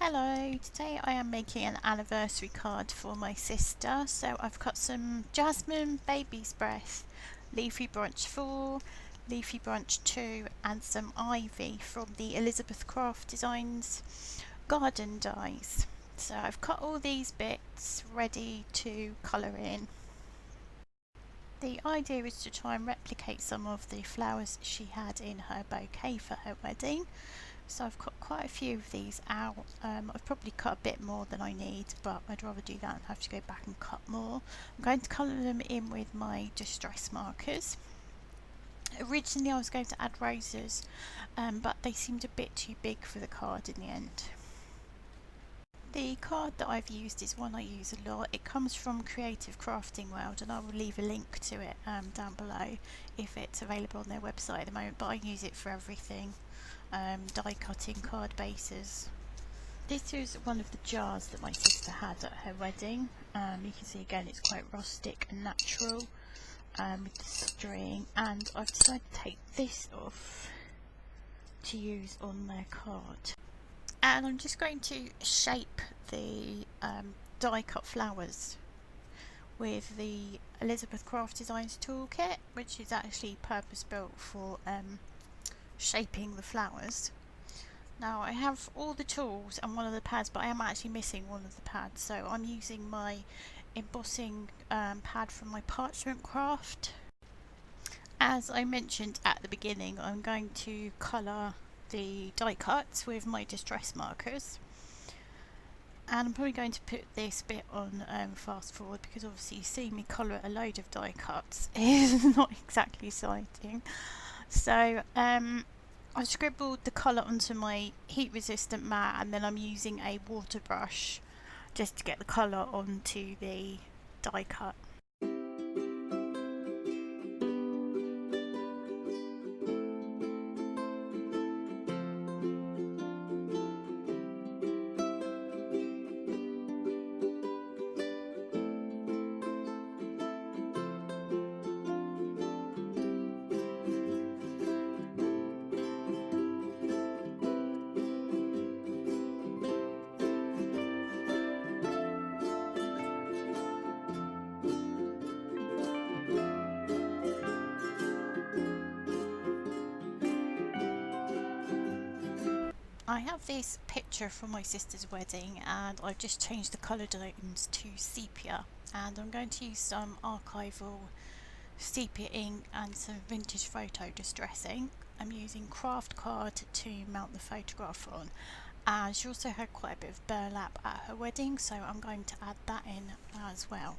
Hello, today I am making an anniversary card for my sister. So I've got some jasmine, baby's breath, leafy branch 4, leafy branch 2 and some ivy from the Elizabeth Craft Designs garden dies. So I've cut all these bits ready to colour in. The idea is to try and replicate some of the flowers she had in her bouquet for her wedding. So I've cut quite a few of these out. I've probably cut a bit more than I need, but I'd rather do that and have to go back and cut more. I'm going to colour them in with my distress markers. Originally I was going to add roses, but they seemed a bit too big for the card in the end. The card that I've used is one I use a lot. It comes from Creative Crafting World, and I will leave a link to it down below if it's available on their website at the moment, but I use it for everything. Die cutting card bases. This is one of the jars that my sister had at her wedding. You can see again it's quite rustic and natural with the string, and I've decided to take this off to use on their card. And I'm just going to shape the die cut flowers with the Elizabeth Craft Designs toolkit, which is actually purpose built for shaping the flowers. Now I have all the tools and one of the pads, but I am actually missing one of the pads, so I'm using my embossing pad from my parchment craft. As I mentioned at the beginning, I'm going to colour the die cuts with my distress markers, and I'm probably going to put this bit on fast forward because obviously seeing me colour a load of die cuts is not exactly exciting. So I scribbled the colour onto my heat resistant mat, and then I'm using a water brush just to get the colour onto the die cut. I have this picture from my sister's wedding, and I've just changed the colour tones to sepia, and I'm going to use some archival sepia ink and some vintage photo distress ink. I'm using craft card to mount the photograph on, and she also had quite a bit of burlap at her wedding, so I'm going to add that in as well.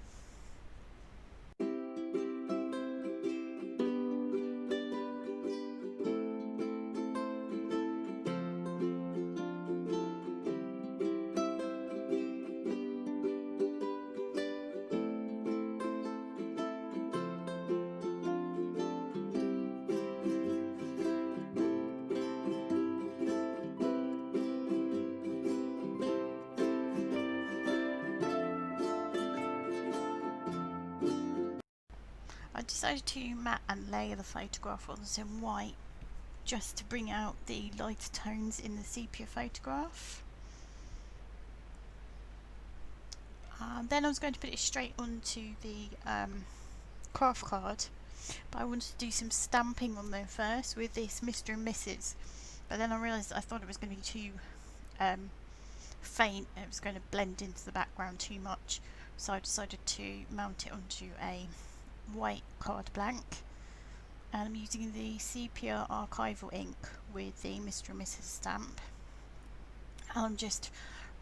I decided to matte and layer the photograph on some white just to bring out the lighter tones in the sepia photograph. Then I was going to put it straight onto the craft card, but I wanted to do some stamping on there first with this Mr. and Mrs. But then I realised I thought it was going to be too faint, it was going to blend into the background too much, so I decided to mount it onto a white card blank, and I'm using the sepia archival ink with the Mr. and Mrs. stamp. I'm just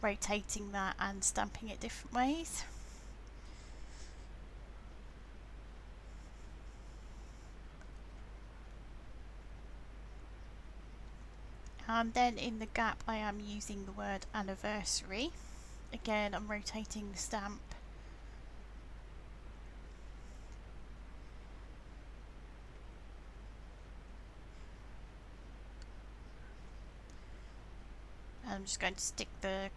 rotating that and stamping it different ways. And then in the gap I am using the word anniversary. Again, I'm rotating the stamp. And I'm just going to stick the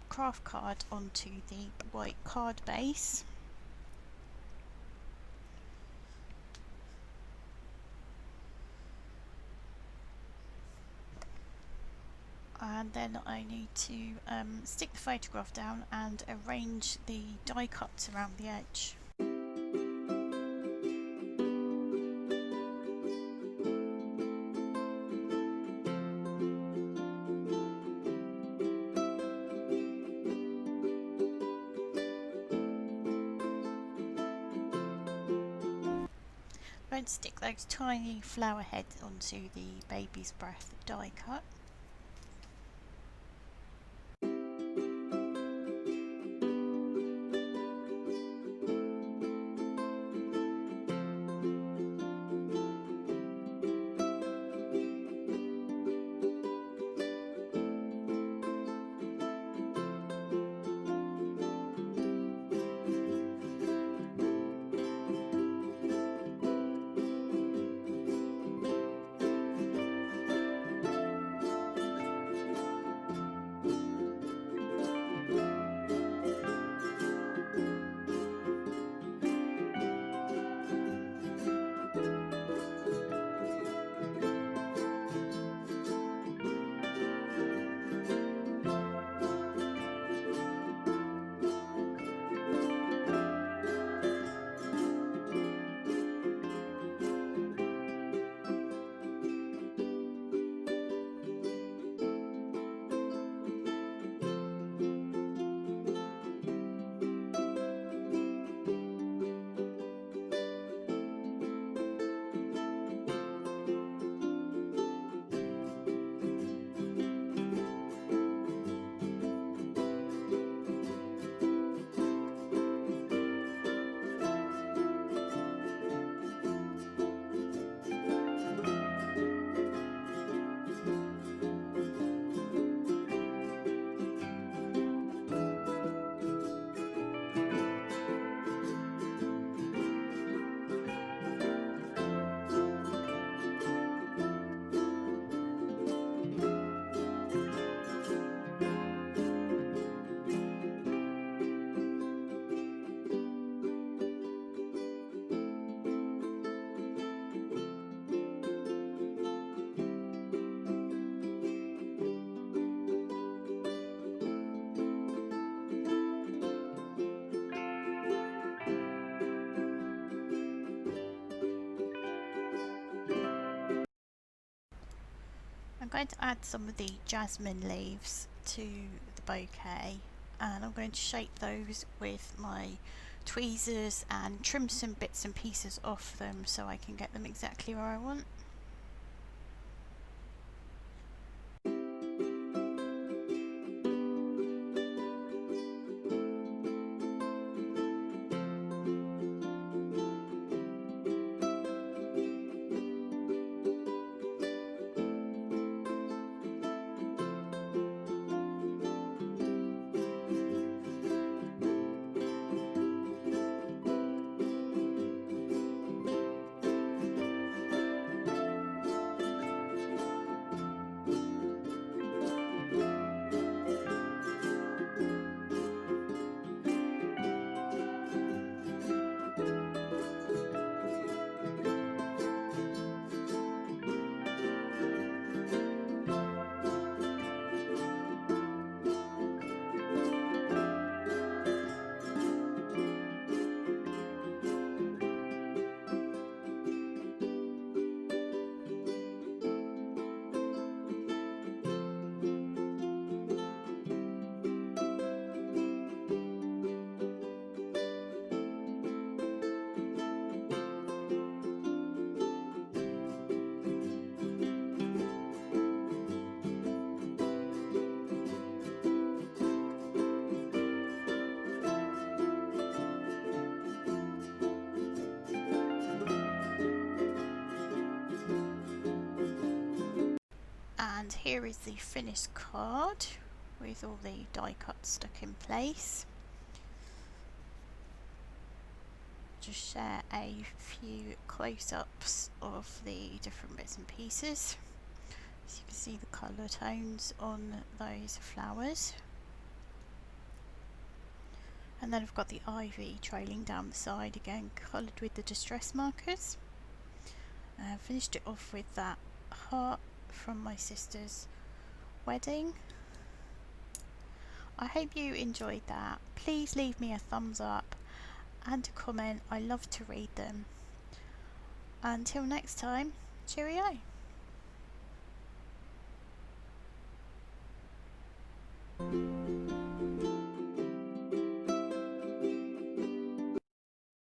craft card onto the white card base. and then I need to stick the photograph down and arrange the die cuts around the edge. I'm going to stick those tiny flower heads onto the baby's breath die cut. I'm going to add some of the jasmine leaves to the bouquet, and I'm going to shape those with my tweezers and trim some bits and pieces off them so I can get them exactly where I want. And here is the finished card with all the die cuts stuck in place. Just share a few close-ups of the different bits and pieces so you can see the colour tones on those flowers. And then I've got the ivy trailing down the side again, coloured with the distress markers. Finished it off with that heart from my sister's wedding. I hope you enjoyed that. Please leave me a thumbs up and a comment. I love to read them. Until next time, cheerio.